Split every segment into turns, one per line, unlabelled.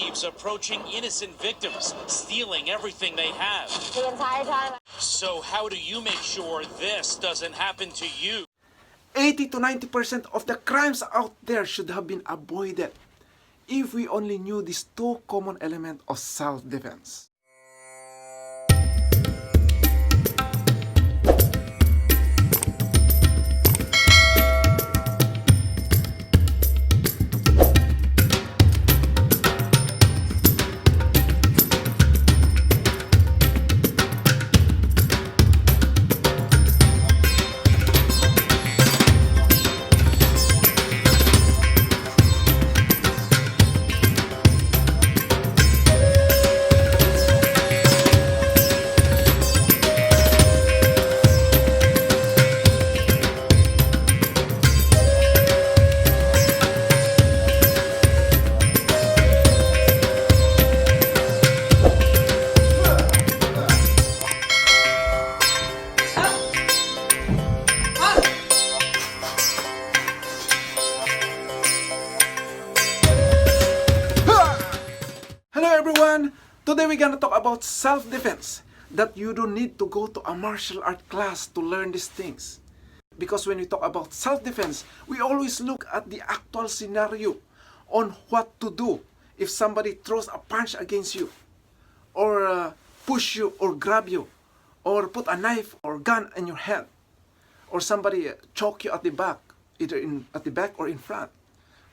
keeps approaching innocent victims, stealing everything they have.
The entire time.
So how do you make sure this doesn't happen to you?
80 to 90% of the crimes out there should have been avoided if we only knew these two common elements of self-defense. Hello everyone! Today we're gonna talk about self-defense. That you don't need to go to a martial art class to learn these things. Because when we talk about self-defense, we always look at the actual scenario on what to do if somebody throws a punch against you, or push you, or grab you, or put a knife or gun in your head, or somebody choke you at the back, either at the back or in front.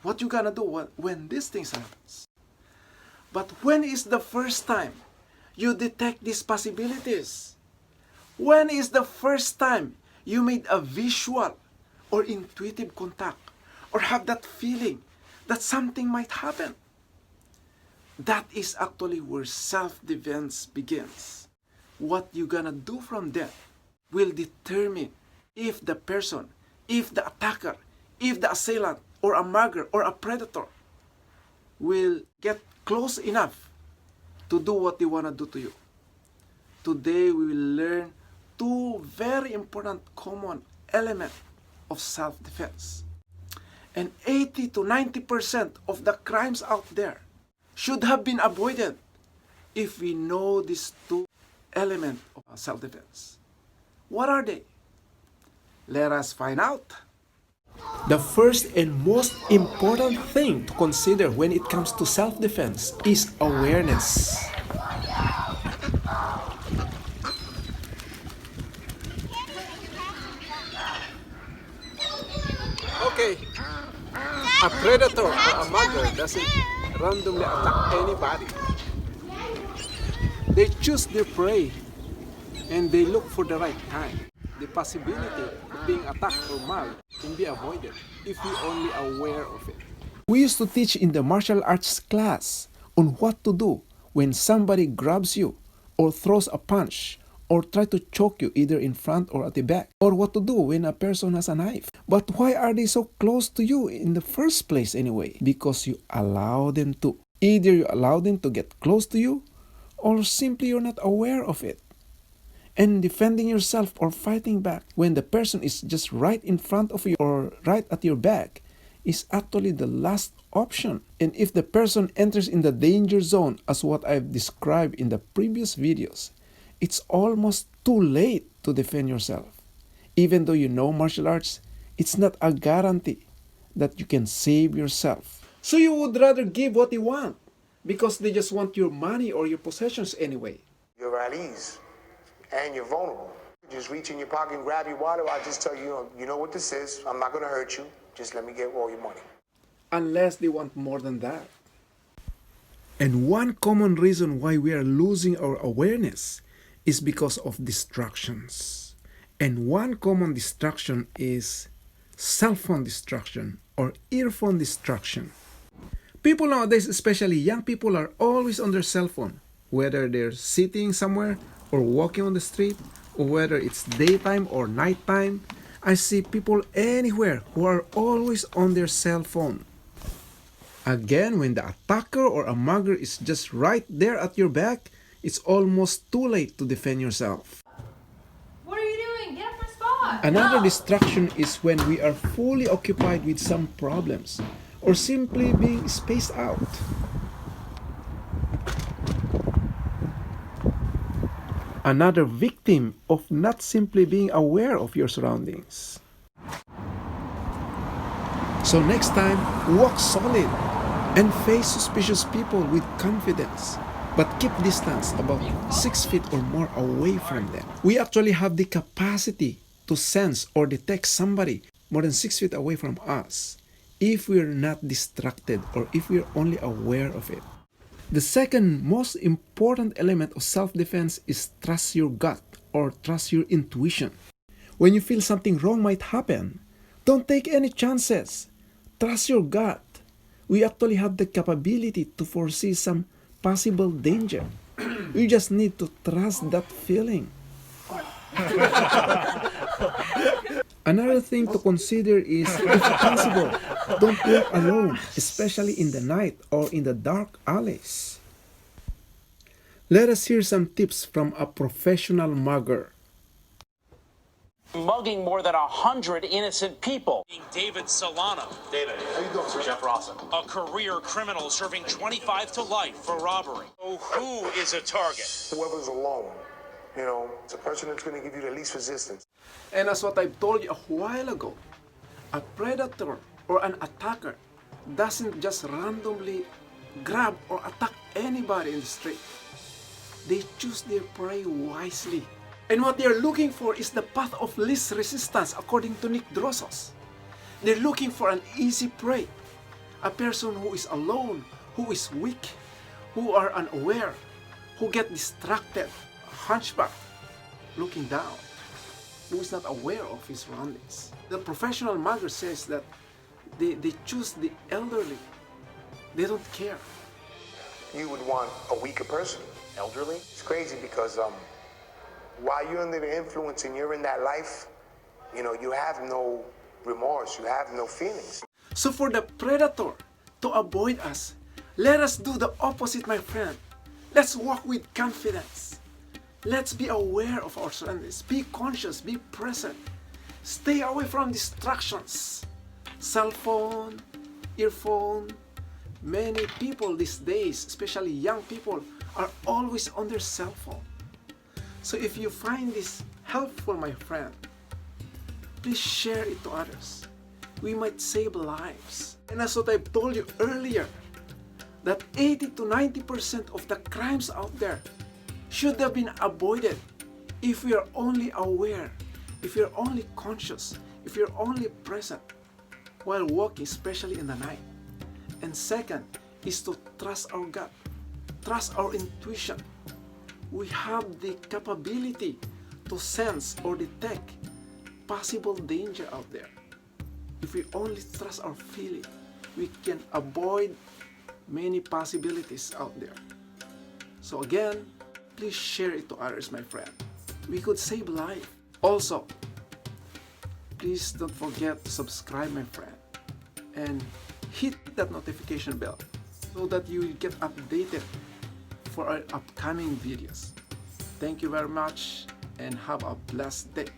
What you gonna do when these things happens? But when is the first time you detect these possibilities? When is the first time you made a visual or intuitive contact or have that feeling that something might happen? That is actually where self-defense begins. What you're gonna do from there will determine if the person, if the attacker, if the assailant, or a mugger, or a predator will get close enough to do what they want to do to you. Today we will learn two very important common elements of self-defense. And 80 to 90% of the crimes out there should have been avoided if we know these two elements of self-defense. What are they? Let us find out. The first and most important thing to consider when it comes to self-defense is awareness. Okay, a predator or a mugger doesn't randomly attack anybody. They choose their prey and they look for the right time. The possibility of being attacked or mugged can be avoided if we are only aware of it. We used to teach in the martial arts class on what to do when somebody grabs you or throws a punch or try to choke you either in front or at the back, or what to do when a person has a knife. But why are they so close to you in the first place anyway? Because you allow them to. Either you allow them to get close to you or simply you're not aware of it. And defending yourself or fighting back when the person is just right in front of you or right at your back is actually the last option. And if the person enters in the danger zone, as what I've described in the previous videos, it's almost too late to defend yourself. Even though you know martial arts, it's not a guarantee that you can save yourself. So you would rather give what they want because they just want your money or your possessions anyway.
You're at ease. And you're vulnerable. Just reach in your pocket and grab your wallet. I'll just tell you, you know what this is. I'm not going to hurt you. Just let me get all your money.
Unless they want more than that. And one common reason why we are losing our awareness is because of distractions. And one common distraction is cell phone distraction or earphone distraction. People nowadays, especially young people, are always on their cell phone, whether they're sitting somewhere or walking on the street, or whether it's daytime or nighttime. I see people anywhere who are always on their cell phone. Again, when the attacker or a mugger is just right there at your back, it's almost too late to defend yourself.
What are you doing? Get up from spot.
Another distraction is when we are fully occupied with some problems or simply being spaced out. Another victim of not simply being aware of your surroundings. So next time, walk solid and face suspicious people with confidence. But keep distance about 6 feet or more away from them. We actually have the capacity to sense or detect somebody more than 6 feet away from us if we're not distracted or if we're only aware of it. The second most important element of self-defense is trust your gut or trust your intuition. When you feel something wrong might happen, don't take any chances. Trust your gut. We actually have the capability to foresee some possible danger. You just need to trust that feeling. Another thing to consider is, if possible, don't walk alone, especially in the night or in the dark alleys. Let us hear some tips from a professional mugger.
Mugging more than 100 innocent people. David Solano,
David, how you doing, sir? Jeff Rossen.
a career criminal serving 25 to life for robbery. Oh, who is a target?
Whoever's alone, you know, it's a person that's going to give you the least resistance.
And as what I've told you a while ago, a predator or an attacker doesn't just randomly grab or attack anybody in the street. They choose their prey wisely. And what they're looking for is the path of least resistance, according to Nick Drossos. They're looking for an easy prey, a person who is alone, who is weak, who are unaware, who get distracted, a hunchback, looking down, who is not aware of his surroundings. The professional mugger says that they choose the elderly. They don't care.
You would want a weaker person. Elderly? It's crazy because while you're under the influence and you're in that life, you know, you have no remorse, you have no feelings.
So for the predator to avoid us, let us do the opposite, my friend. Let's walk with confidence. Let's be aware of our surroundings. Be conscious, be present. Stay away from distractions. Cell phone, earphone. Many people these days, especially young people, are always on their cell phone. So if you find this helpful, my friend, please share it to others. We might save lives. And as what I've told you earlier, that 80 to 90% of the crimes out there should have been avoided if we are only aware, if you're only conscious, if you're only present while walking, especially in the night. And second is to trust our gut, trust our intuition. We have the capability to sense or detect possible danger out there. If we only trust our feeling, we can avoid many possibilities out there. So again, please share it to others, my friend. We could save life. Also, please don't forget to subscribe, my friend, and hit that notification bell so that you will get updated for our upcoming videos. Thank you very much and have a blessed day.